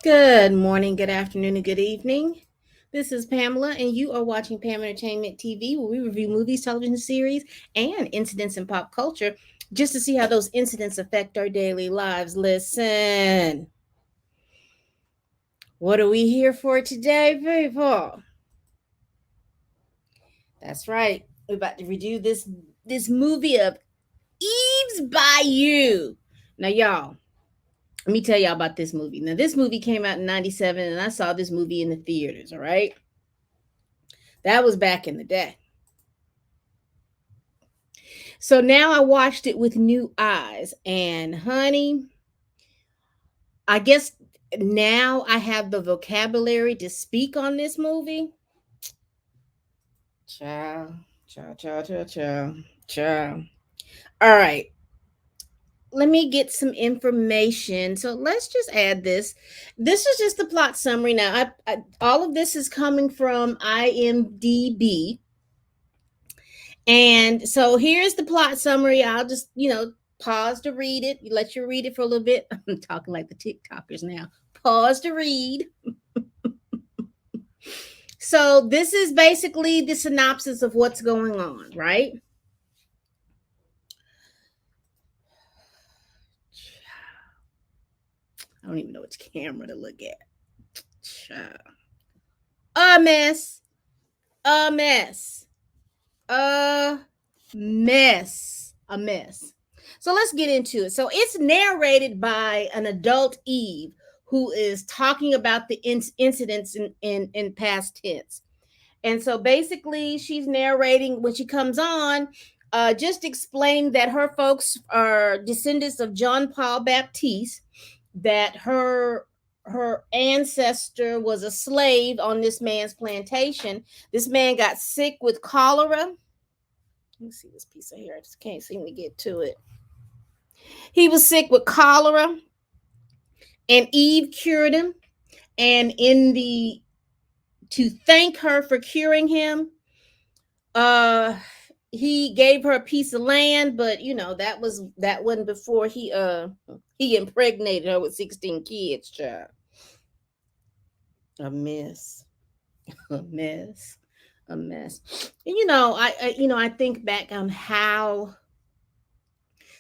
Good morning, good afternoon, and good evening. This is Pamela, and you are watching Pam Entertainment TV, where we review movies, television series, and incidents in pop culture just to see how those incidents affect our daily lives. Listen, what are we here for today, people? That's right. We're about to review this movie of Eve's Bayou. Now, y'all, let me tell y'all about this movie. Now, this movie came out in '97, and I saw this movie in the theaters. All right, that was back in the day. So now I watched it with new eyes, and honey, I guess now I have the vocabulary to speak on this movie. Ciao, ciao, ciao, ciao, ciao, ciao. All right, let me get some information. So let's just add this. This is just the plot summary. Now, all of this is coming from IMDb. And so here's the plot summary. I'll just, pause to read it. Let you read it for a little bit. I'm talking like the TikTokers now. Pause to read. So this is basically the synopsis of what's going on, right? I don't even know which camera to look at. A mess. A mess. A mess. A mess. So let's get into it. So it's narrated by an adult Eve who is talking about the incidents in past tense. And so basically, she's narrating when she comes on, just explain that her folks are descendants of John Paul Baptiste, that her ancestor was a slave on this man's plantation. This man got sick with cholera. Let me see this piece of hair. I just can't seem to get to it. He was sick with cholera, and Eve cured him. And in the to thank her for curing him, uh he gave her a piece of land, but that wasn't before he impregnated her with 16 kids, child. A mess. A mess. A mess. And I think back on how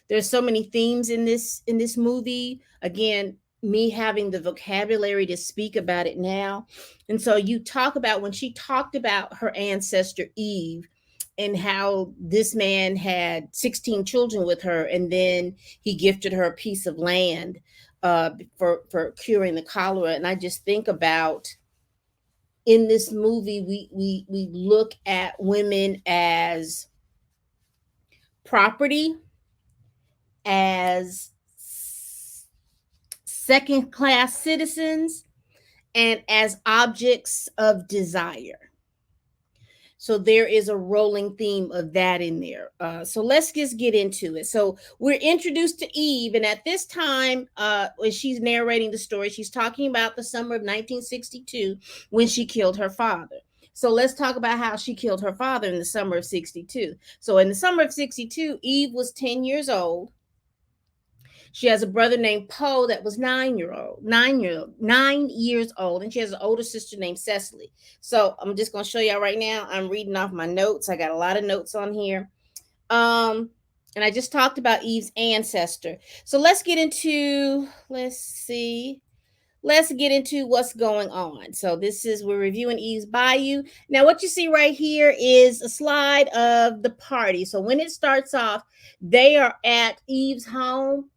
there's so many themes in this movie. Again, me having the vocabulary to speak about it now. And so you talk about when she talked about her ancestor Eve and how this man had 16 children with her, and then he gifted her a piece of land for curing the cholera. And I just think about, in this movie, we look at women as property, as second class citizens, and as objects of desire. So there is a rolling theme of that in there. So let's just get into it. So we're introduced to Eve, and at this time, when she's narrating the story, she's talking about the summer of 1962 when she killed her father. So let's talk about how she killed her father in the summer of 62. So in the summer of 62, Eve was 10 years old. She has a brother named Poe that was 9 years old, and she has an older sister named Cecily. So I'm just gonna show y'all right now. I'm reading off my notes. I got a lot of notes on here. And I just talked about Eve's ancestor. So let's see. Let's get into what's going on. So we're reviewing Eve's Bayou. Now, what you see right here is a slide of the party. So when it starts off, they are at Eve's home,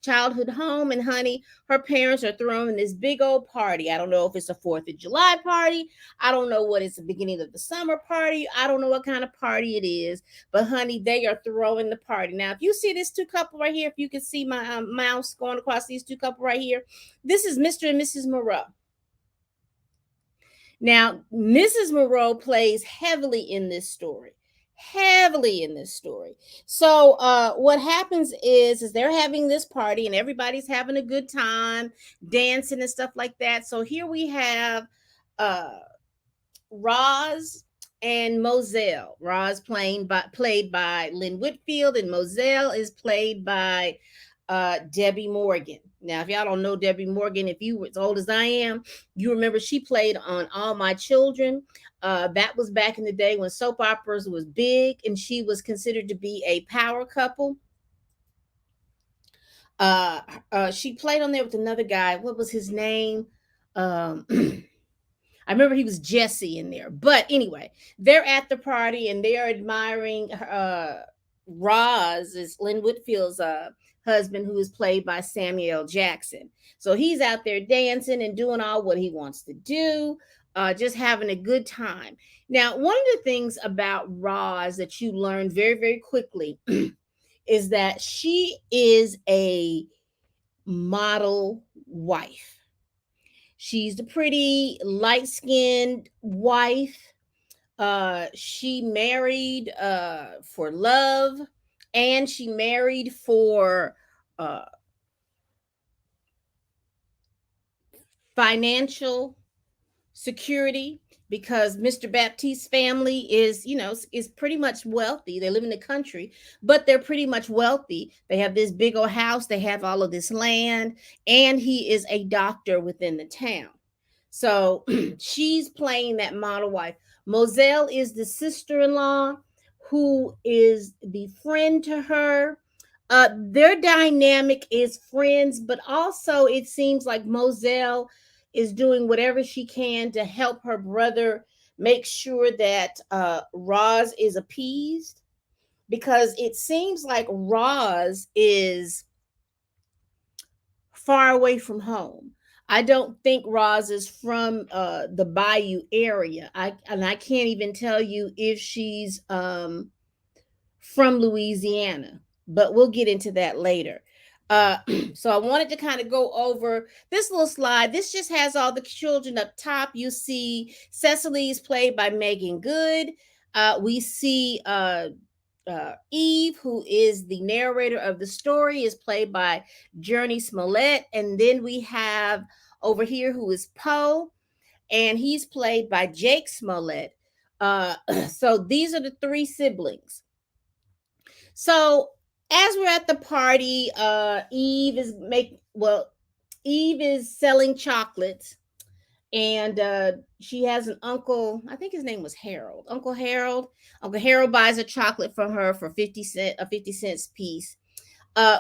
childhood home, and honey, her parents are throwing this big old party. I don't know if it's a 4th of July party. I don't know what it's the beginning of the summer party. I don't know what kind of party it is, but honey, they are throwing the party. Now, if you see this two couple right here, if you can see my mouse going across these two couple right here, this is Mr. and Mrs. Moreau. Now, Mrs. Moreau plays heavily in this story. Heavily in this story. So what happens is they're having this party and everybody's having a good time, dancing and stuff like that. So here we have Roz and Moselle. Roz played by Lynn Whitfield, and Moselle is played by Debbie Morgan. Now, if y'all don't know Debbie Morgan, if you were as old as I am, you remember she played on All My Children. That was back in the day when soap operas was big, and she was considered to be a power couple. Uh, she played on there with another guy. What was his name? Um, I remember he was Jesse in there. But anyway, they're at the party and they are admiring Roz, is Lynn Whitfield's husband, who is played by Samuel Jackson. So he's out there dancing and doing all what he wants to do, just having a good time. Now, one of the things about Roz that you learn very, very quickly is that she is a model wife. She's the pretty light skinned wife. She married for love, and she married for uh, financial security, because Mr. Baptiste's family is, is pretty much wealthy. They live in the country, but they're pretty much wealthy. They have this big old house, they have all of this land, and he is a doctor within the town. So she's playing that model wife. Moselle is the sister-in-law who is the friend to her. Their dynamic is friends, but also it seems like Moselle is doing whatever she can to help her brother make sure that Roz is appeased, because it seems like Roz is far away from home. I don't think Roz is from the Bayou area. I can't even tell you if she's from Louisiana, but we'll get into that later. Uh, so I wanted to kind of go over this little slide. This just has all the children up top. You see Cecily is played by Megan Good. We see Eve, who is the narrator of the story, is played by Journey Smollett. And then we have over here who is Poe, and he's played by Jake Smollett. So these are the three siblings. So as we're at the party, Eve is selling chocolates, and she has an uncle. I think his name was Harold. Uncle Harold. Uncle Harold buys a chocolate from her for 50 cents piece.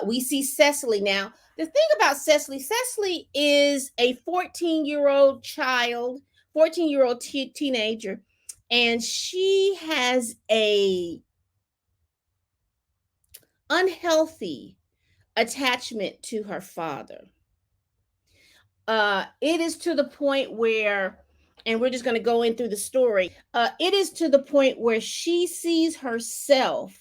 We see Cecily now. The thing about Cecily is a 14-year-old child, 14-year-old teenager, and she has a unhealthy attachment to her father. It is to the point where, and we're just going to go in through the story. It is to the point where she sees herself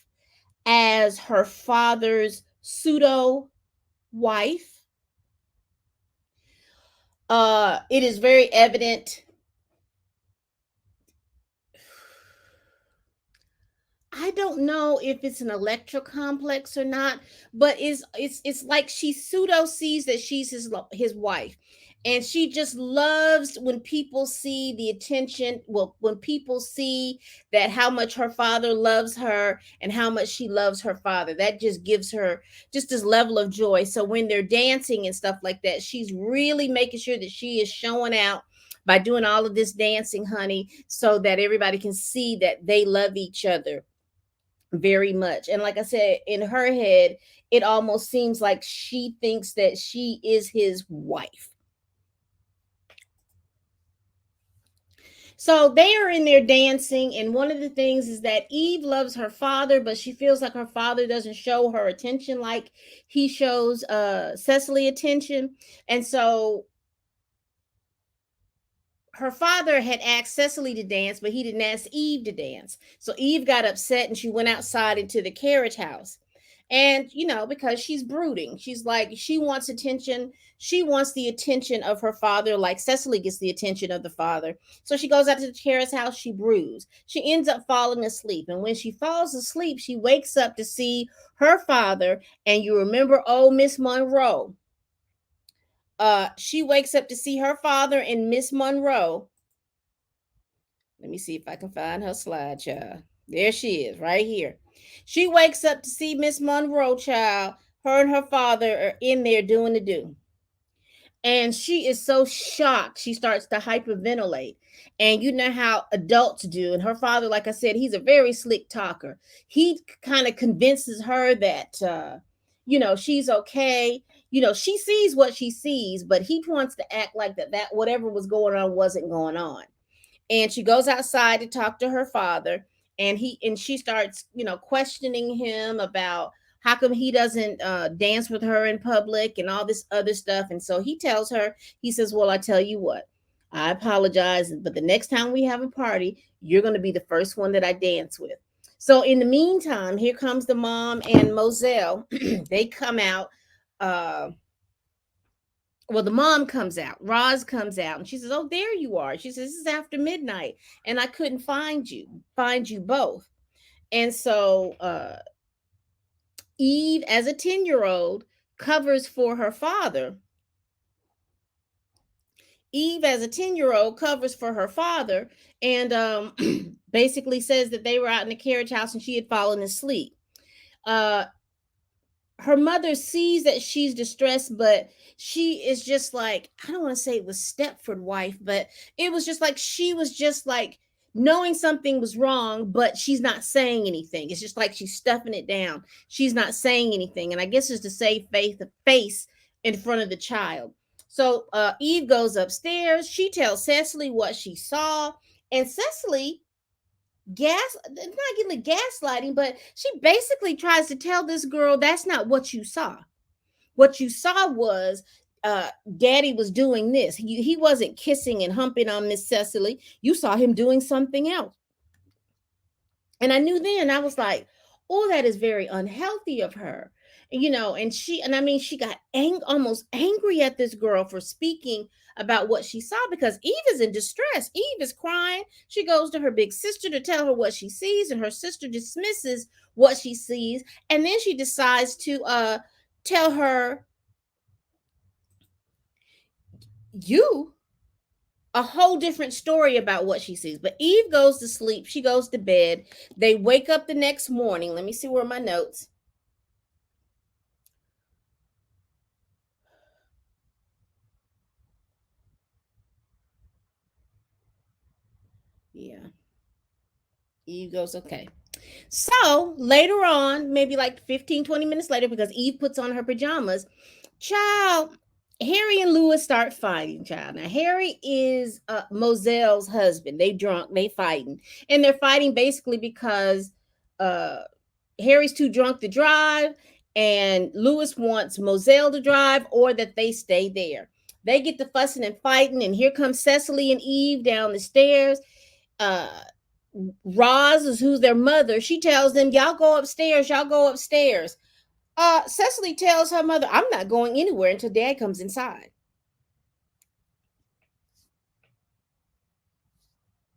as her father's pseudo wife. It is very evident. I don't know if it's an electro complex or not, but it's like she pseudo sees that she's his wife, and she just loves when people see the attention. Well, when people see that how much her father loves her and how much she loves her father, that just gives her just this level of joy. So when they're dancing and stuff like that, she's really making sure that she is showing out by doing all of this dancing, honey, so that everybody can see that they love each other very much. And like I said, in her head, it almost seems like she thinks that she is his wife. So they are in there dancing, and one of the things is that Eve loves her father, but she feels like her father doesn't show her attention like he shows Cecily attention. And so her father had asked Cecily to dance, but he didn't ask Eve to dance. So Eve got upset and she went outside into the carriage house. And, because she's brooding, she's like, she wants attention. She wants the attention of her father, like Cecily gets the attention of the father. So she goes out to the carriage house, she broods. She ends up falling asleep. And when she falls asleep, she wakes up to see her father. And you remember old Miss Monroe. She wakes up to see her father and Miss Monroe. Let me see if I can find her slide, child. There she is, right here. She wakes up to see Miss Monroe, child, Her and her father are in there doing the do. And she is so shocked. She starts to hyperventilate. And you know how adults do. And her father, like I said, he's a very slick talker. He kind of convinces her that, she's okay. She sees what she sees, but he wants to act like that whatever was going on wasn't going on. And she goes outside to talk to her father, and she starts questioning him about how come he doesn't dance with her in public and all this other stuff. And so he tells her, he says, well, I tell you what, I apologize, but the next time we have a party, you're going to be the first one that I dance with. So in the meantime, here comes the mom and Moselle. They come out. Uh well, the mom comes out, Roz comes out, and she says, oh, there you are. She says, this is after midnight and I couldn't find you both. And so Eve, as a 10-year-old, covers for her father. Eve, as a 10-year-old, covers for her father, and basically says that they were out in the carriage house and she had fallen asleep. uh Her mother sees that she's distressed, but she is just like, I don't want to say it was Stepford wife, but it was just like she was just like knowing something was wrong, but she's not saying anything. It's just like she's stuffing it down. She's not saying anything. And I guess it's to save face in front of the child. So Eve goes upstairs. She tells Cecily what she saw. And Cecily not getting the gaslighting, but she basically tries to tell this girl that's not what you saw. What you saw was Daddy was doing this. He wasn't kissing and humping on Miss Cecily. You saw him doing something else. And I knew then, I was like, oh, that is very unhealthy of her. And she got almost angry at this girl for speaking about what she saw, because Eve is in distress. Eve is crying. She goes to her big sister to tell her what she sees, and her sister dismisses what she sees. And then she decides to tell her, you a whole different story about what she sees. But Eve goes to sleep. She goes to bed. They wake up the next morning. Let me see where my notes. Yeah. Eve goes, okay. So later on, maybe like 15, 20 minutes later, because Eve puts on her pajamas, child, Harry and Lewis start fighting, child. Now, Harry is Moselle's husband. They drunk, they fighting. And they're fighting basically because uh, Harry's too drunk to drive, and Lewis wants Moselle to drive, or that they stay there. They get to fussing and fighting, and here comes Cecily and Eve down the stairs. Uh, Roz is who's their mother. She tells them, y'all go upstairs, y'all go upstairs. Cecily tells her mother, I'm not going anywhere until Dad comes inside.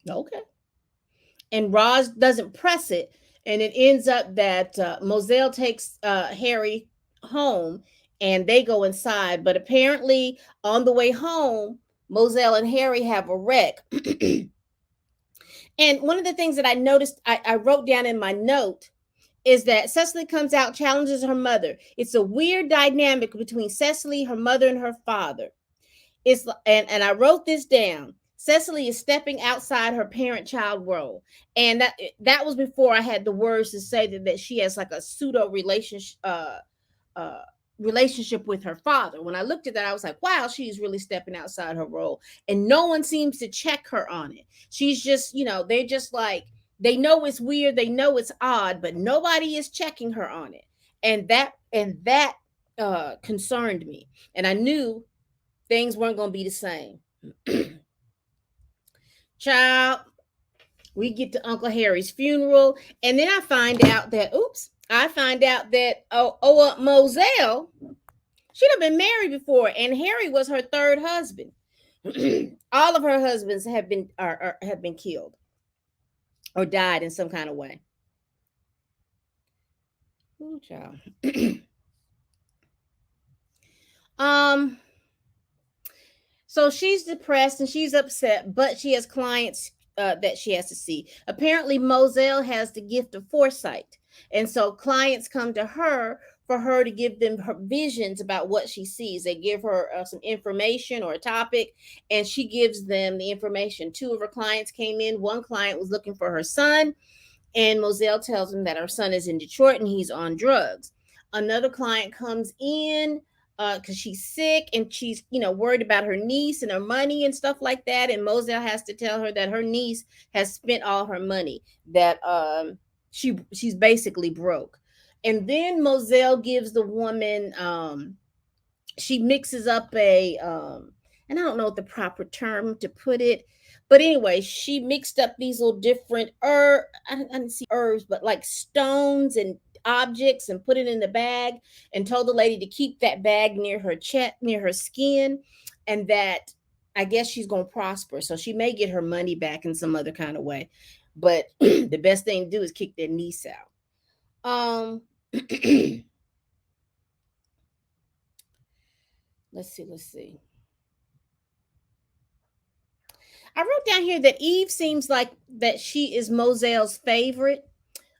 Okay. And Roz doesn't press it. And it ends up that Moselle takes Harry home, and they go inside. But apparently, on the way home, Moselle and Harry have a wreck. And one of the things that I noticed, I wrote down in my note, is that Cecily comes out, challenges her mother. It's a weird dynamic between Cecily, her mother, and her father. And I wrote this down. Cecily is stepping outside her parent-child role, and that was before I had the words to say that she has like a pseudo uh, relationship with her father. When I looked at that, I was like, wow, she's really stepping outside her role, and no one seems to check her on it. She's just, they're just like, they know it's weird, they know it's odd, but nobody is checking her on it, and that concerned me, and I knew things weren't going to be the same. Child, we get to Uncle Harry's funeral, and then I find out that Moselle, she'd have been married before, and Harry was her third husband. All of her husbands have been killed or died in some kind of way. Ooh, child. So she's depressed and she's upset, but she has clients that she has to see. Apparently, Moselle has the gift of foresight, and so clients come to her for her to give them her visions about what she sees. They give her some information or a topic, and she gives them the information. Two of her clients came in. One client was looking for her son, and Moselle tells him that her son is in Detroit and he's on drugs. Another client comes in because she's sick and she's worried about her niece and her money and stuff like that. And Moselle has to tell her that her niece has spent all her money, that she's basically broke. And then Moselle gives the woman she mixes up a and I don't know what the proper term to put it, but anyway, she mixed up these little different I didn't see herbs, but like stones and objects, and put it in the bag, and told the lady to keep that bag near her chest, near her skin, and that I guess she's gonna prosper. So she may get her money back in some other kind of way. But the best thing to do is kick their niece out. Let's see. I wrote down here that Eve seems like that she is Moselle's favorite.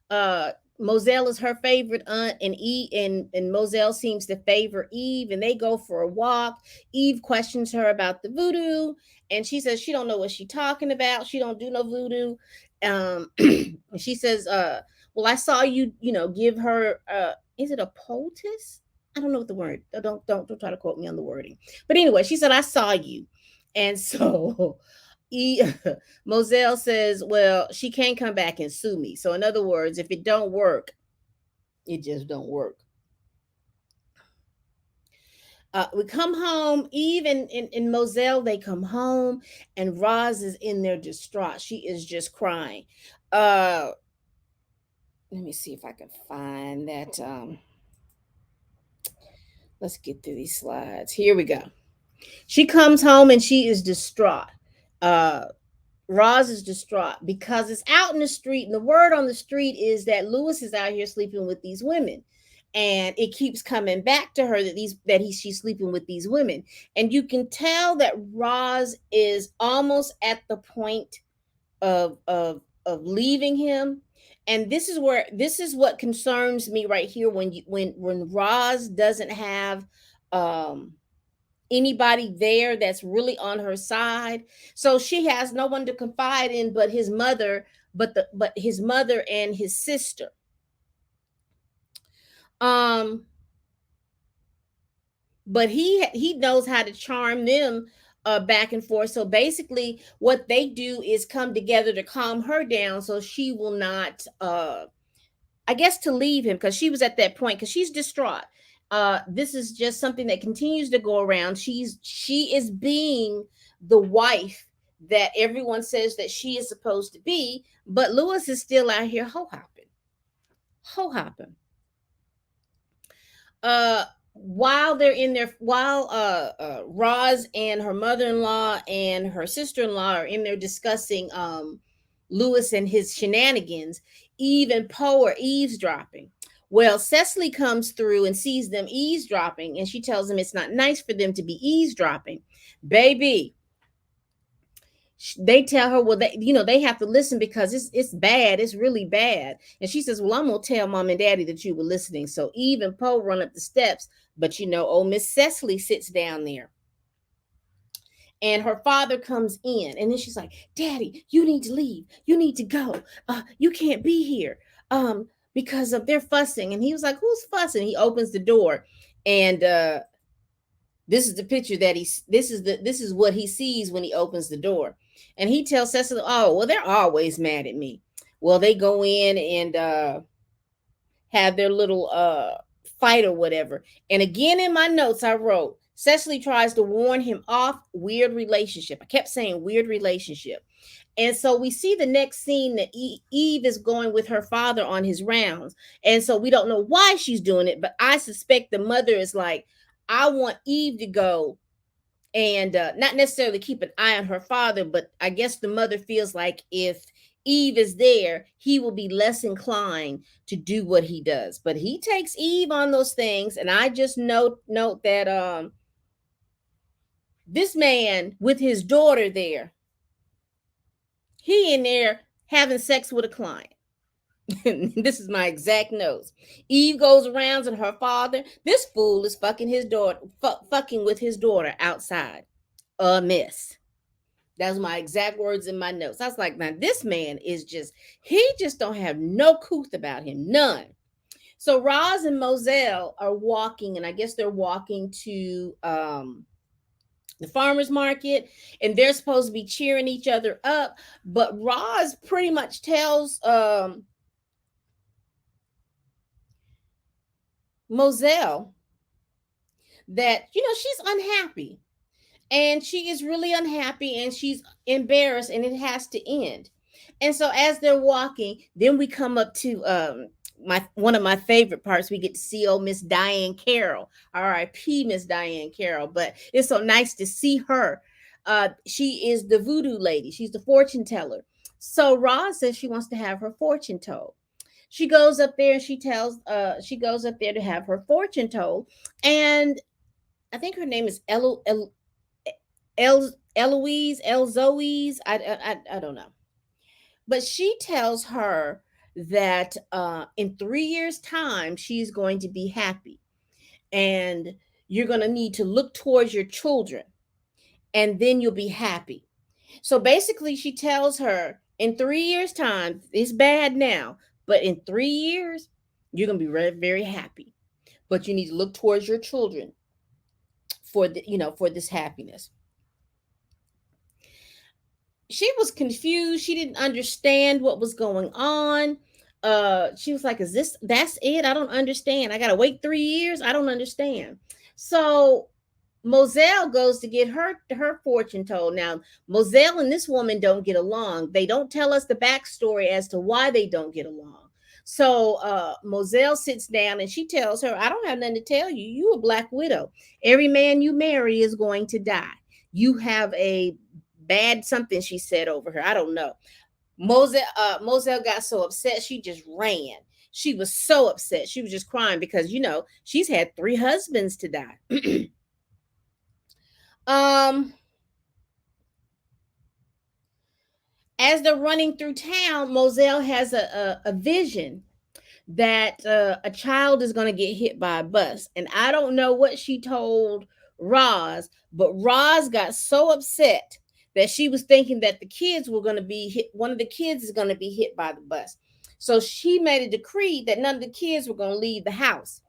Uh Moselle is her favorite aunt, and and Moselle seems to favor Eve, and they go for a walk. Eve questions her about the voodoo, and she says she don't know what she's talking about. She don't do no voodoo. She says, well, I saw you, give her is it a poultice? I don't know what the word. Don't try to quote me on the wording. But anyway, she said I saw you. And so E Moselle says, well, she can't come back and sue me. So in other words, if it don't work, it just don't work. We come home. Eve and Moselle, they come home, and Roz is in there distraught. She is just crying. Let me see if I can find that. Let's get through these slides. Here we go. She comes home and she is distraught. Roz is distraught because it's out in the street, and the word on the street is that Lewis is out here sleeping with these women, and it keeps coming back to her that she's sleeping with these women, and you can tell that Roz is almost at the point of leaving him. And this is what concerns me right here, when Roz doesn't have anybody there that's really on her side. So she has no one to confide in but his mother, but his mother and his sister. But he knows how to charm them back and forth. So basically what they do is come together to calm her down, so she will not I guess to leave him, because she was at that point, because she's distraught. This is just something that continues to go around. She is being the wife that everyone says that she is supposed to be, but Lewis is still out here ho hopping. While they're in there, while Roz and her mother-in-law and her sister-in-law are in there discussing Lewis and his shenanigans, Eve and Poe are eavesdropping. Well, Cecily comes through and sees them eavesdropping, and she tells them it's not nice for them to be eavesdropping. Baby, they tell her, well, they have to listen because it's bad, it's really bad. And she says, well, I'm gonna tell mom and daddy that you were listening. So Eve and Poe run up the steps, but old Miss Cecily sits down there, and her father comes in, and then she's like, daddy, you need to leave, you need to go, you can't be here because of they're fussing. And he was like, who's fussing? He opens the door, and this is the picture that this is what he sees when he opens the door. And he tells Cecily, oh, well, they're always mad at me. Well, they go in and have their little fight or whatever. And again, in my notes, I wrote, Cecily tries to warn him off. Weird relationship. I kept saying weird relationship. And so we see the next scene that Eve is going with her father on his rounds. And so we don't know why she's doing it, but I suspect the mother is like, I want Eve to go and not necessarily keep an eye on her father, but I guess the mother feels like if Eve is there, he will be less inclined to do what he does. But he takes Eve on those things, and I just note that this man with his daughter there, He in there having sex with a client. This is my exact notes. Eve goes around and her father. This fool is fucking his daughter, fucking with his daughter outside. A miss. That's my exact words in my notes. I was like, man, this man is just, he just don't have no couth about him. None. So Roz and Moselle are walking, and I guess they're walking to the farmer's market, and they're supposed to be cheering each other up. But Roz pretty much tells Moselle that, she's unhappy, and she is really unhappy, and she's embarrassed, and it has to end. And so as they're walking, then we come up to my one of my favorite parts. We get to see old Miss Diane Carroll, R.I.P. Miss Diane Carroll. But it's so nice to see her. She is the voodoo lady. She's the fortune teller. So Roz says she wants to have her fortune told. She goes up there and she goes up there to have her fortune told. And I think her name is Eloise, Elzoise. I don't know. But she tells her that in 3 years' time, she's going to be happy. And you're going to need to look towards your children, and then you'll be happy. So basically, she tells her in 3 years' time, it's bad now, but in 3 years, you're going to be very, very happy. But you need to look towards your children for for this happiness. She was confused. She didn't understand what was going on. She was like, that's it? I don't understand. I gotta wait 3 years. I don't understand. So Moselle goes to get her fortune told. Now, Moselle and this woman don't get along. They don't tell us the backstory as to why they don't get along. So Moselle sits down and she tells her, I don't have nothing to tell you. You a black widow. Every man you marry is going to die. You have a bad something, she said over her. I don't know. Moselle got so upset she just ran. She was so upset. She was just crying because she's had 3 husbands to die. As they're running through town, Moselle has a vision that a child is going to get hit by a bus. And I don't know what she told Roz, but Roz got so upset that she was thinking that the kids were going to be hit. One of the kids is going to be hit by the bus. So she made a decree that none of the kids were going to leave the house.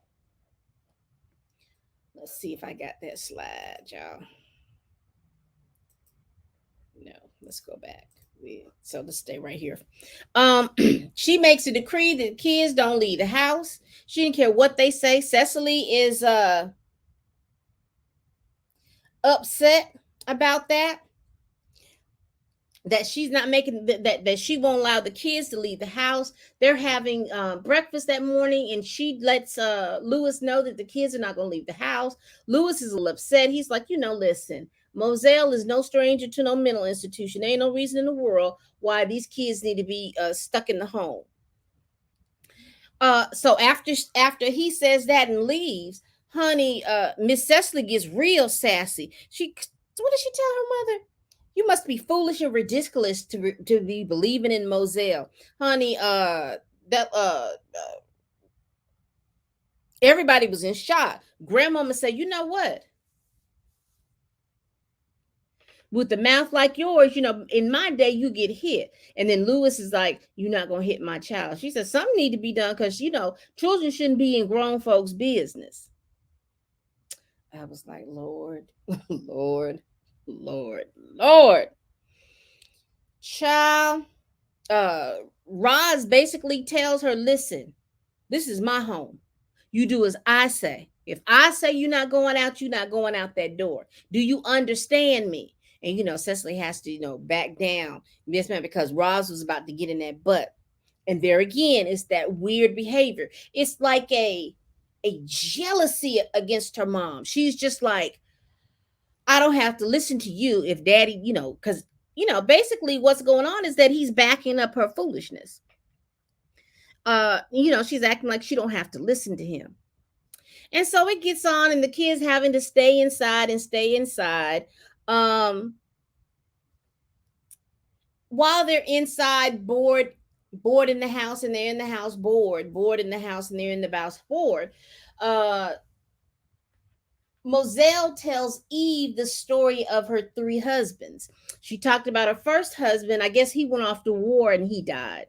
Let's see if I got that slide, y'all. No, let's go back. So let's stay right here. She makes a decree that kids don't leave the house. She didn't care what they say. Cecily is upset about that. That she's not making that she won't allow the kids to leave the house. They're having breakfast that morning, and she lets Lewis know that the kids are not going to leave the house. Lewis is a little upset. He's like, listen, Moselle is no stranger to no mental institution. There ain't no reason in the world why these kids need to be stuck in the home. So after he says that and leaves, honey, Miss Cecily gets real sassy. What did she tell her mother? You must be foolish and ridiculous to be believing in Moselle, honey. Everybody was in shock. Grandmama said, "You know what? With the mouth like yours, in my day you get hit." And then Lewis is like, "You're not gonna hit my child." She said, "Something need to be done because children shouldn't be in grown folks' business." I was like, Lord, Lord, Lord, Lord. Child, Roz basically tells her, listen, this is my home. You do as I say. If I say you're not going out, you're not going out that door. Do you understand me? And Cecily has to, back down. Yes, man, because Roz was about to get in that butt. And there again, it's that weird behavior. It's like a jealousy against her mom. She's just like, I don't have to listen to you if daddy, because basically what's going on is that he's backing up her foolishness. She's acting like she don't have to listen to him. And so it gets on, and the kids having to stay inside and stay inside. while they're inside bored in the house, and they're in the house bored in the house, and they're in the house bored, uh Moselle tells Eve the story of her three husbands. She talked about her first husband. I guess he went off to war and he died.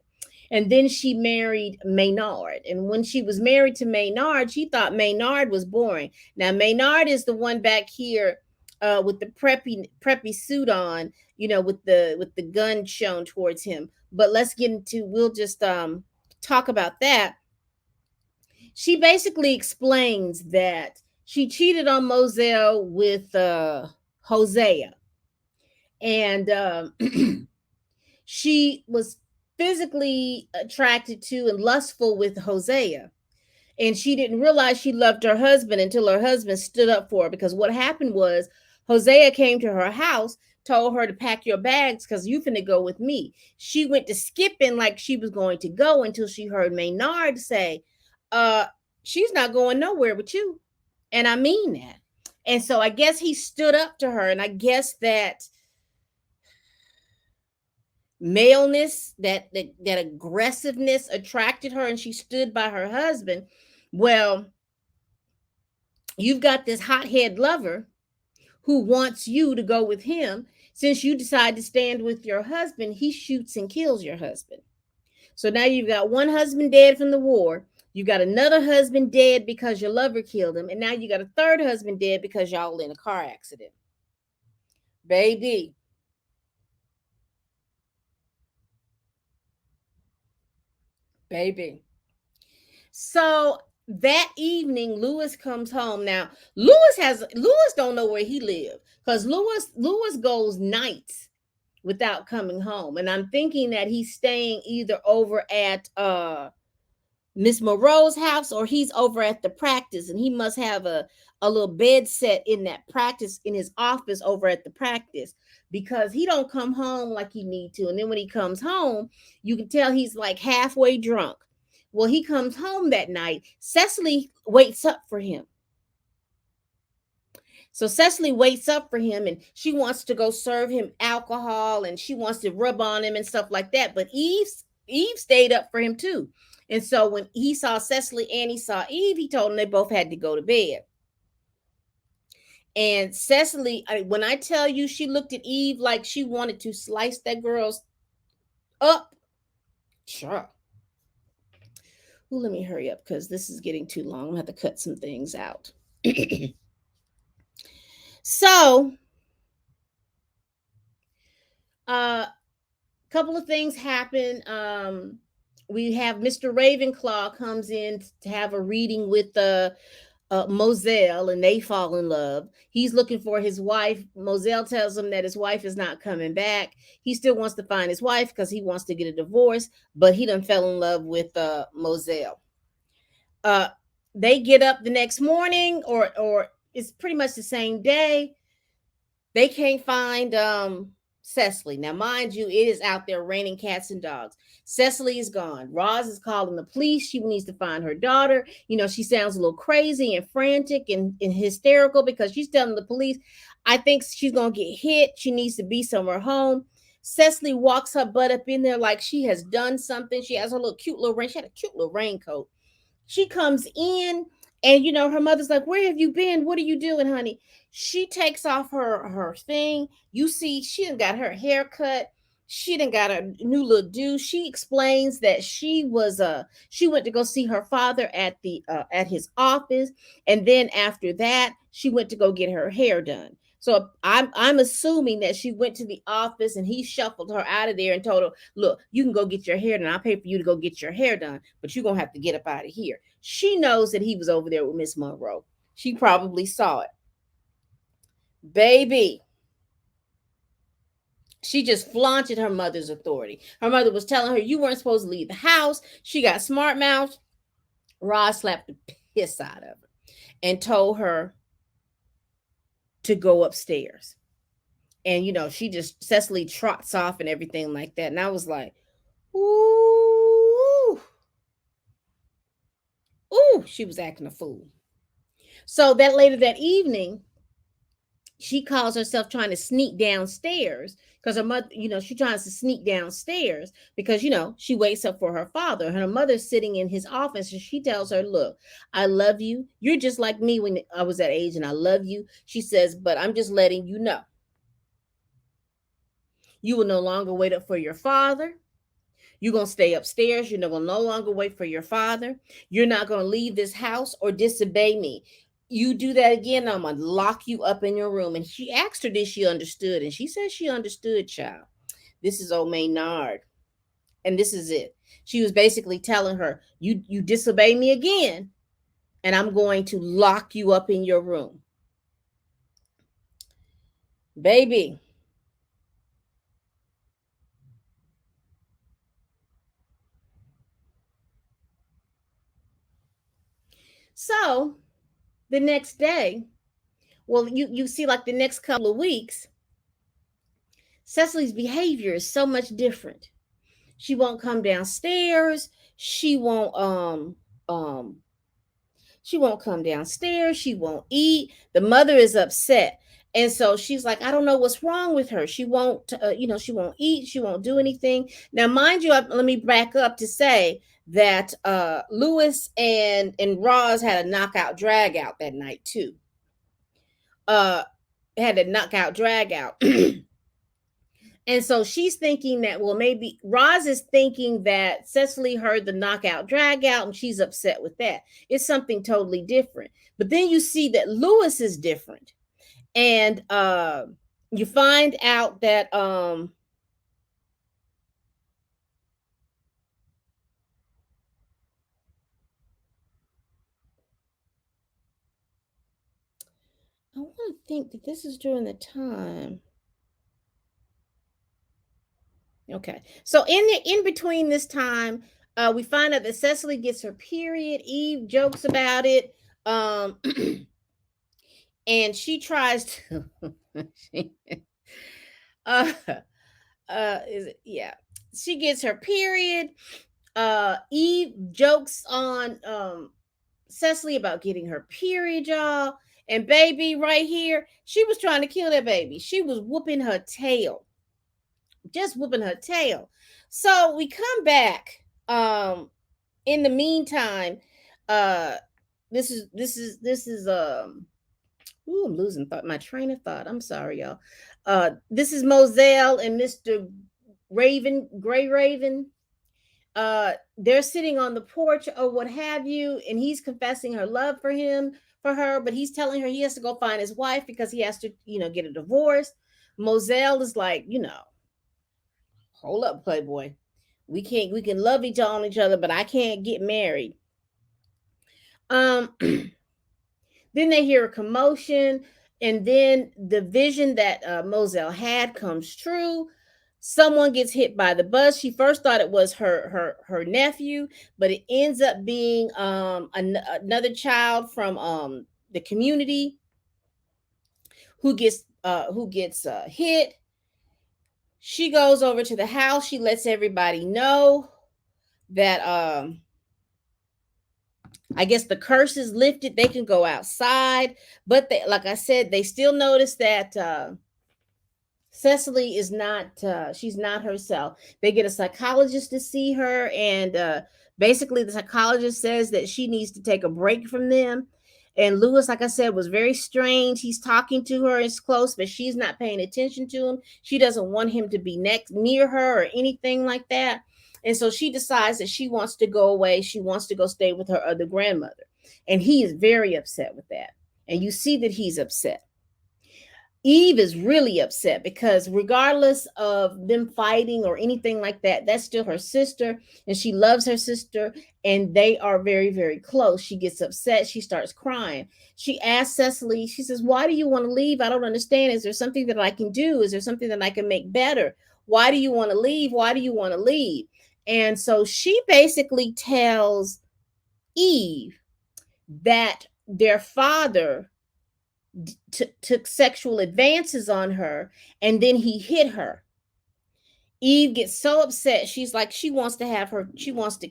And then she married Maynard. And when she was married to Maynard, she thought Maynard was boring. Now, Maynard is the one back here with the preppy suit on, with the gun shown towards him. But let's get into, we'll just talk about that. She basically explains that she cheated on Moselle with Hosea, and she was physically attracted to and lustful with Hosea. And she didn't realize she loved her husband until her husband stood up for her. Because what happened was Hosea came to her house, told her to pack your bags because you finna go with me. She went to skipping like she was going to go until she heard Maynard say, uh, she's not going nowhere with you. And I mean that. And so I guess he stood up to her. And I guess that maleness, that aggressiveness attracted her, and she stood by her husband. Well, you've got this hothead lover who wants you to go with him. Since you decide to stand with your husband, he shoots and kills your husband. So now you've got one husband dead from the war. You got another husband dead because your lover killed him. And now you got a third husband dead because y'all in a car accident. Baby. Baby. So that evening, Lewis comes home. Now, Lewis don't know where he lives because Lewis goes nights without coming home. And I'm thinking that he's staying either over at Miss Moreau's house or he's over at the practice, and he must have a little bed set in that practice in his office over at the practice, because he don't come home like he need to. And then when he comes home, you can tell he's like halfway drunk. Well, he comes home that night. Cecily waits up for him. So Cecily waits up for him, and she wants to go serve him alcohol, and she wants to rub on him and stuff like that. But Eve stayed up for him too. And so when he saw Cecily and he saw Eve, he told them they both had to go to bed. And Cecily, when I tell you, she looked at Eve like she wanted to slice that girl's up. Sure. Ooh, let me hurry up because this is getting too long. I'm gonna have to cut some things out. So, a couple of things happen. We have Mr. Ravenclaw comes in to have a reading with Moselle, and they fall in love. He's looking for his wife. Moselle tells him that his wife is not coming back. He still wants to find his wife because he wants to get a divorce, but he done fell in love with Moselle. Uh, they get up the next morning, or it's pretty much the same day. They can't find Cecily. Now, mind you, it is out there raining cats and dogs. Cecily is gone. Roz is calling the police. She needs to find her daughter. She sounds a little crazy and frantic and hysterical because she's telling the police, I think she's going to get hit. She needs to be somewhere home. Cecily walks her butt up in there like she has done something. She has her cute little rain. She had a cute little raincoat. She comes in, and her mother's like, where have you been? What are you doing, honey? She takes off her thing. You see, she done got her hair cut. She done got a new little do. She explains that she went to go see her father at his office, and then after that, she went to go get her hair done. So I'm assuming that she went to the office and he shuffled her out of there and told her, look, you can go get your hair done. I'll pay for you to go get your hair done, but you're gonna have to get up out of here. She knows that he was over there with Miss Monroe. She probably saw it. Baby, she just flaunted her mother's authority. Her mother was telling her you weren't supposed to leave the house. She got smart mouth. Roz slapped the piss out of her and told her to go upstairs. And she just Cecily trots off and everything like that. And I was like, ooh, ooh, she was acting a fool. So that later that evening, She calls herself trying to sneak downstairs because her mother, she tries to sneak downstairs because, she waits up for her father. And her mother's sitting in his office and she tells her, look, I love you. You're just like me when I was that age and I love you. She says, but I'm just letting you know. You will no longer wait up for your father. You're going to stay upstairs. You're going to no longer wait for your father. You're not going to leave this house or disobey me. You do that again, I'm going to lock you up in your room. And she asked her, did she understood? And she said she understood, child. This is old Maynard. And this is it. She was basically telling her, you disobey me again, and I'm going to lock you up in your room. Baby. So the next day, well, you see, like the next couple of weeks, Cecily's behavior is so much different. She won't come downstairs. She won't come downstairs. She won't eat. The mother is upset. And so she's like, I don't know what's wrong with her. She won't, she won't eat. She won't do anything. Now, mind you, let me back up to say that Lewis and Roz had a knockout drag out that night too. Had a knockout drag out. And so she's thinking that, well, maybe Roz is thinking that Cecily heard the knockout drag out and she's upset with that. It's something totally different. But then you see that Lewis is different. And you find out that I want to think that this is during the time. Okay. So in between this time, we find out that Cecily gets her period. Eve jokes about it. And she tries to yeah. She gets her period. Eve jokes on Cecily about getting her period, y'all. And baby, right here, she was trying to kill that baby. She was whooping her tail. Just whooping her tail. So we come back. In the meantime, this is ooh, I'm losing my train of thought. I'm sorry, y'all. This is Moselle and Mr. Gray Raven. They're sitting on the porch or what have you, and he's confessing her love for her, but he's telling her he has to go find his wife because he has to, get a divorce. Moselle is like, hold up, Playboy. We can love each other, but I can't get married. Then they hear a commotion, and then the vision that Moselle had comes true. Someone gets hit by the bus. She first thought it was her nephew, but it ends up being another child from the community who gets hit. She goes over to the house. She lets everybody know that I guess the curse is lifted. They can go outside, but they, like I said, they still notice that Cecily is not, she's not herself. They get a psychologist to see her, and basically the psychologist says that she needs to take a break from them. And Lewis, like I said, was very strange. He's talking to her, it's close, but she's not paying attention to him. She doesn't want him to be near her or anything like that. And so she decides that she wants to go away. She wants to go stay with her other grandmother. And he is very upset with that. And you see that he's upset. Eve is really upset because regardless of them fighting or anything like that, that's still her sister and she loves her sister and they are very, very close. She gets upset. She starts crying. She asks Cecily, she says, why do you want to leave? I don't understand. Is there something that I can do? Is there something that I can make better? Why do you want to leave? Why do you want to leave? And so she basically tells Eve that their father took sexual advances on her and then he hit her. Eve gets so upset. She's like, she wants to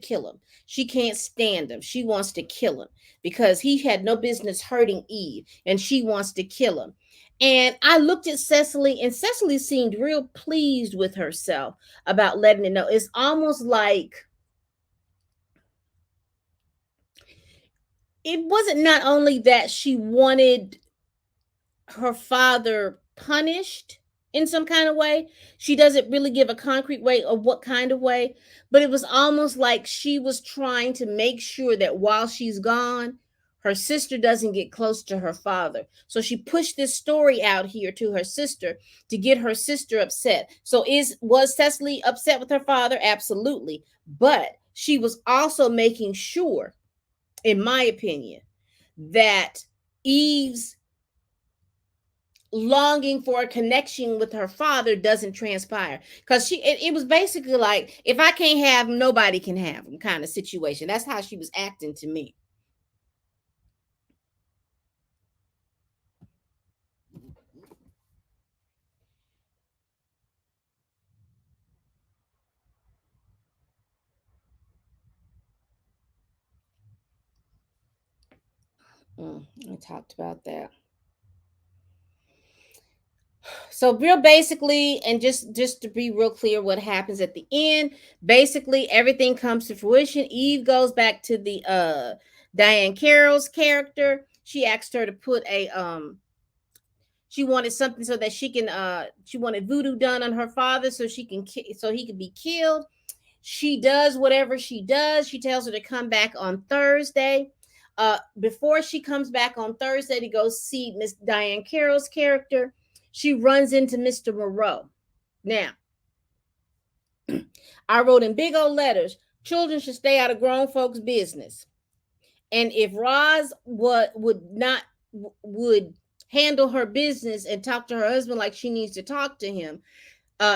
kill him. She can't stand him. She wants to kill him because he had no business hurting Eve and she wants to kill him. And I looked at Cecily, and Cecily seemed real pleased with herself about letting it know. It's almost like it wasn't not only that she wanted her father punished in some kind of way. She doesn't really give a concrete way of what kind of way, but it was almost like she was trying to make sure that while she's gone, her sister doesn't get close to her father. So she pushed this story out here to her sister to get her sister upset. So was Cecily upset with her father? Absolutely. But she was also making sure, in my opinion, that Eve's longing for a connection with her father doesn't transpire, because it was basically like, if I can't have him, nobody can have him kind of situation. That's how she was acting to me. I talked about that. So real basically, and just to be real clear, what happens at the end, basically everything comes to fruition. Eve goes back to the Diane Carroll's character. She asked her to put a she wanted something so that she wanted voodoo done on her father so so he could be killed. She does whatever she does. She tells her to come back on Thursday. Before she comes back on Thursday to go see Miss Diane Carroll's character, she runs into Mr. Moreau. Now, I wrote in big old letters, children should stay out of grown folks' business. And if Roz would handle her business and talk to her husband like she needs to talk to him,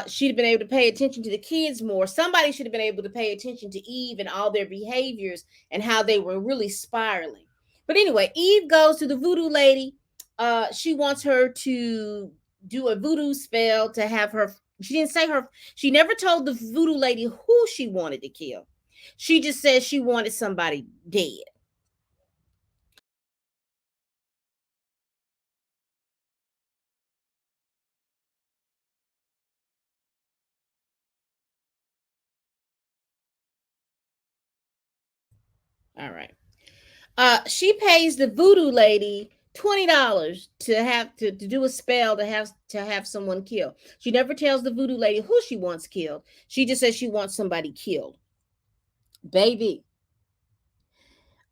she'd have been able to pay attention to the kids more. Somebody should have been able to pay attention to Eve and all their behaviors and how they were really spiraling. But anyway, Eve goes to the voodoo lady. She wants her to do a voodoo spell to have her. She didn't say her. She never told the voodoo lady who she wanted to kill. She just said she wanted somebody dead. All right. She pays the voodoo lady $20 to do a spell to have someone killed. She never tells the voodoo lady who she wants killed. She just says she wants somebody killed. Baby.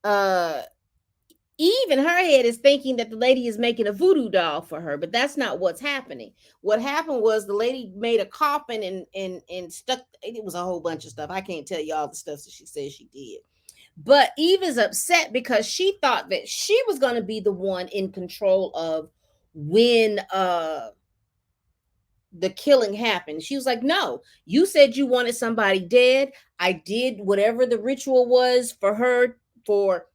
Uh Eve in her head is thinking that the lady is making a voodoo doll for her, but that's not what's happening. What happened was the lady made a coffin and stuck. It was a whole bunch of stuff. I can't tell you all the stuff that she says she did. But Eve is upset because she thought that she was going to be the one in control of when the killing happened. She was like, "No, you said you wanted somebody dead. I did whatever the ritual was for her, for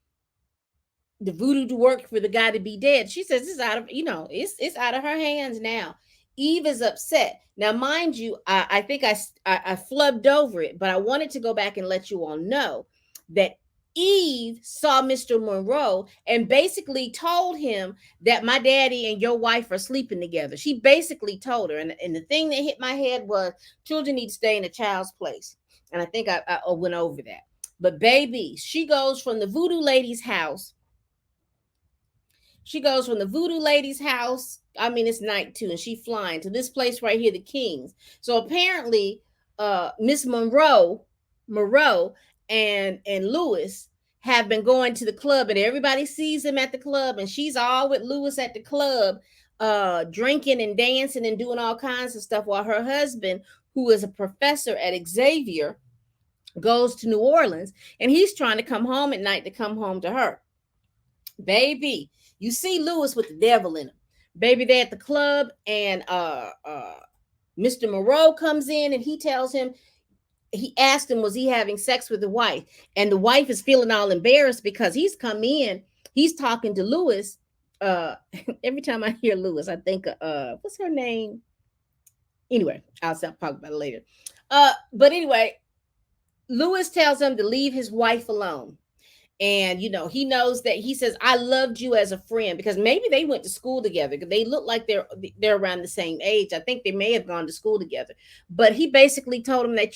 the voodoo to work, for the guy to be dead." She says it's out of, it's out of her hands now. Eve is upset. Now, mind you, I think I flubbed over it, but I wanted to go back and let you all know that Eve saw Mr. Monroe and basically told him that my daddy and your wife are sleeping together. She basically told her, and the thing that hit my head was children need to stay in a child's place. And I think I went over that. But baby, she goes from the voodoo lady's house. She goes from the voodoo lady's house. I mean, it's night too, and she flying to this place right here, the Kings. So apparently, Miss Moreau and Lewis have been going to the club, and everybody sees them at the club, and she's all with Lewis at the club, drinking and dancing and doing all kinds of stuff, while her husband, who is a professor at Xavier, goes to New Orleans, and he's trying to come home at night to come home to her. Baby, you see Lewis with the devil in him. Baby, they're at the club, and Mr. Moreau comes in, and he tells him, he asked him, was he having sex with the wife? And the wife is feeling all embarrassed because he's come in, he's talking to Lewis. Every time I hear Lewis, I think what's her name? Anyway, I'll talk about it later. But anyway, Lewis tells him to leave his wife alone. And he knows that he says, I loved you as a friend, because maybe they went to school together, because they look like they're around the same age. I think they may have gone to school together. But he basically told him that,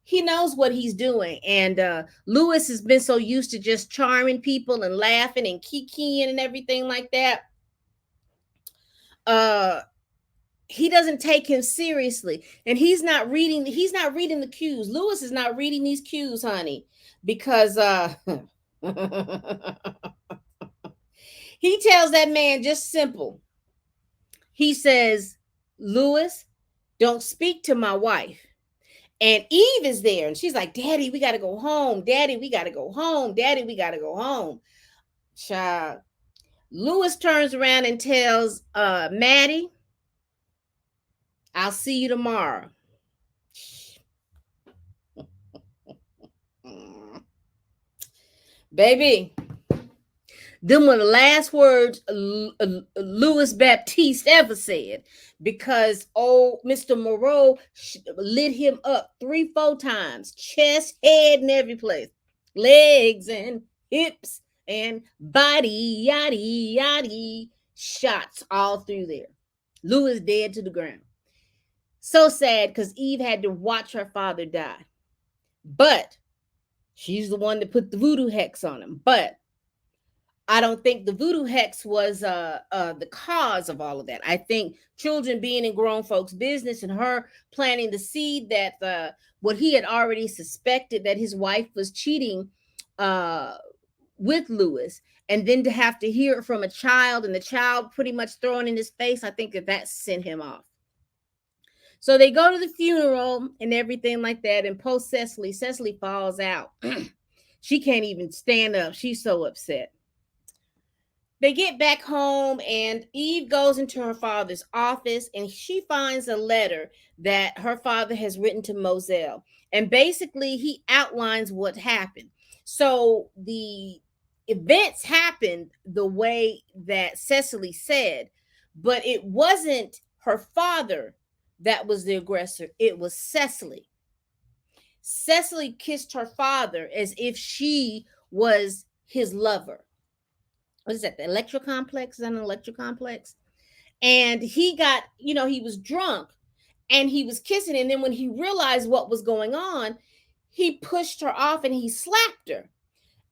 he knows what he's doing. And Lewis has been so used to just charming people and laughing and kikiing and everything like that. He doesn't take him seriously, and he's not reading the cues. Lewis is not reading these cues, honey, because he tells that man just simple. He says, Lewis, don't speak to my wife. And Eve is there, and she's like, Daddy, we got to go home. Daddy, we got to go home. Daddy, we got to go home. Child. Lewis turns around and tells Maddie, I'll see you tomorrow. Baby, them were the last words Louis Baptiste ever said, because Mr. Moreau lit him up 3-4 times, chest, head, and every place, legs and hips and body, yaddy, yaddy, shots all through there. Louis dead to the ground. So sad, because Eve had to watch her father die. But she's the one that put the voodoo hex on him. But I don't think the voodoo hex was the cause of all of that. I think children being in grown folks' business and her planting the seed that what he had already suspected, that his wife was cheating with Lewis, and then to have to hear it from a child, and the child pretty much throwing in his face, I think that sent him off. So they go to the funeral and everything like that, and post Cecily falls out. She can't even stand up. She's so upset. They get back home, and Eve goes into her father's office, and she finds a letter that her father has written to Moselle. And basically, he outlines what happened. So the events happened the way that Cecily said, but it wasn't her father that was the aggressor. It was Cecily. Cecily kissed her father as if she was his lover. What is that? The electrocomplex? Is that an electrocomplex? And he got, he was drunk and he was kissing. And then when he realized what was going on, he pushed her off and he slapped her.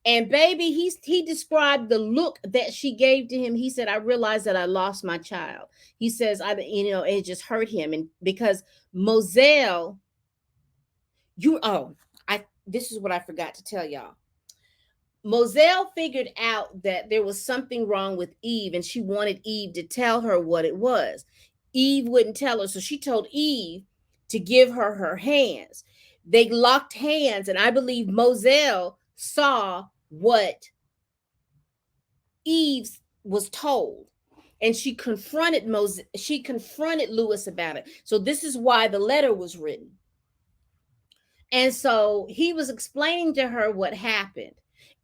And baby, he described the look that she gave to him. He said, I realized that I lost my child. He says, it just hurt him. And because Moselle, this is what I forgot to tell y'all. Moselle figured out that there was something wrong with Eve, and she wanted Eve to tell her what it was. Eve wouldn't tell her, so she told Eve to give her her hands. They locked hands, and I believe Moselle saw what Eve was told, and she confronted Lewis about it. So this is why the letter was written. And so he was explaining to her what happened.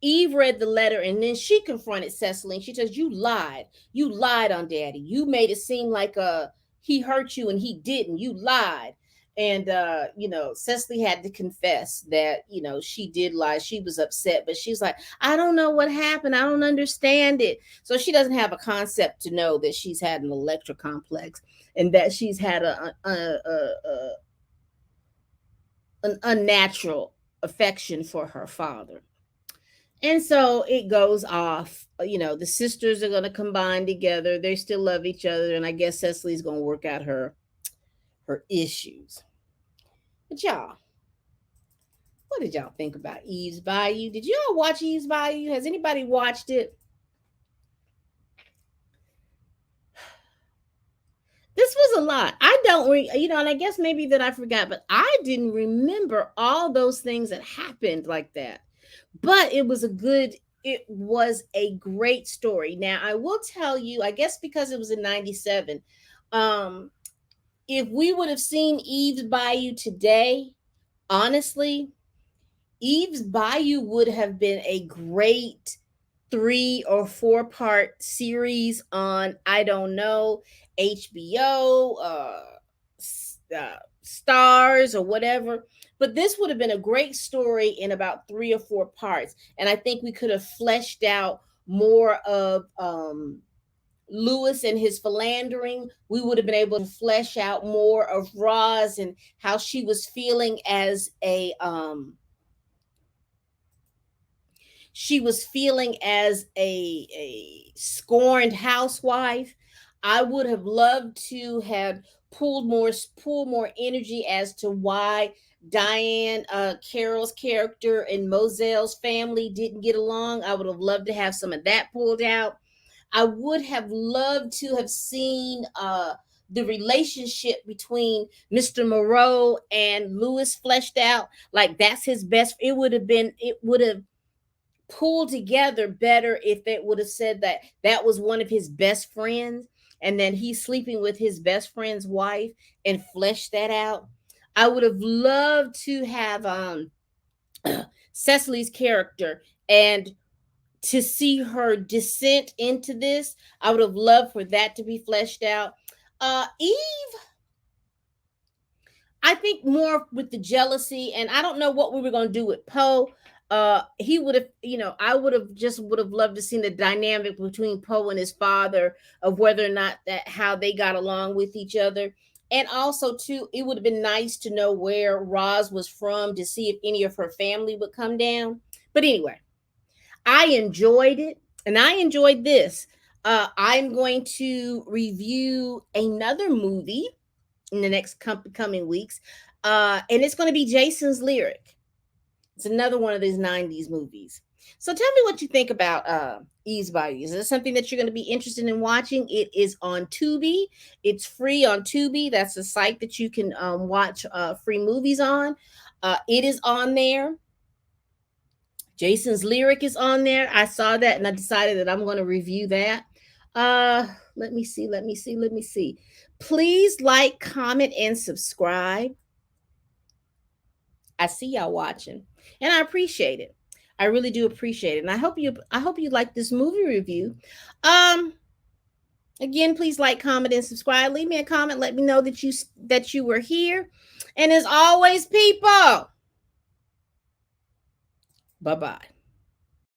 Eve read the letter, and then she confronted Cecily, and she says, you lied on Daddy. You made it seem like he hurt you, and he didn't. You lied. And Cecily had to confess that she did lie. She was upset, but she's like, I don't know what happened. I don't understand it. So she doesn't have a concept to know that she's had an electrocomplex, and that she's had an unnatural affection for her father. And so it goes off. The sisters are going to combine together. They still love each other, and I guess Cecily's going to work out her issues. But y'all, what did y'all think about Eve's Bayou? Did y'all watch Eve's Bayou? Has anybody watched it? This was a lot. I don't, and I guess maybe that I forgot, but I didn't remember all those things that happened like that. But it was a great story. Now, I will tell you, I guess because it was in 97, if we would have seen Eve's Bayou today, honestly, Eve's Bayou would have been a great 3 or 4 part series on, I don't know, HBO, stars or whatever. But this would have been a great story in about 3 or 4 parts. And I think we could have fleshed out more of Lewis and his philandering. We would have been able to flesh out more of Roz and how she was feeling as a scorned housewife. I would have loved to have pull more energy as to why Diane Carroll's character and Mozelle's family didn't get along. I would have loved to have some of that pulled out. I would have loved to have seen the relationship between Mr. Moreau and Lewis fleshed out. Like that's his best. It would have pulled together better if it would have said that that was one of his best friends and then he's sleeping with his best friend's wife and fleshed that out. I would have loved to have Cecily's character and to see her descent into this. I would have loved for that to be fleshed out. Eve, I think more with the jealousy, and I don't know what we were going to do with Poe. He would have, I would have loved to see the dynamic between Poe and his father of whether or not that how they got along with each other. And also, too, it would have been nice to know where Roz was from to see if any of her family would come down. But anyway, I enjoyed it, and I enjoyed this. I'm going to review another movie in the next coming weeks, and it's going to be Jason's Lyric. It's another one of these 90s movies. So tell me what you think about Eve's Bayou. Is this something that you're going to be interested in watching? It is on Tubi. It's free on Tubi. That's a site that you can watch free movies on. It is on there. Jason's Lyric is on there. I saw that and I decided that I'm going to review that. Let me see. Please like, comment, and subscribe. I see y'all watching, and I appreciate it. I really do appreciate it, and I hope you like this movie review. Again, please like, comment, and subscribe. Leave me a comment. Let me know that you were here. And as always, people, bye-bye.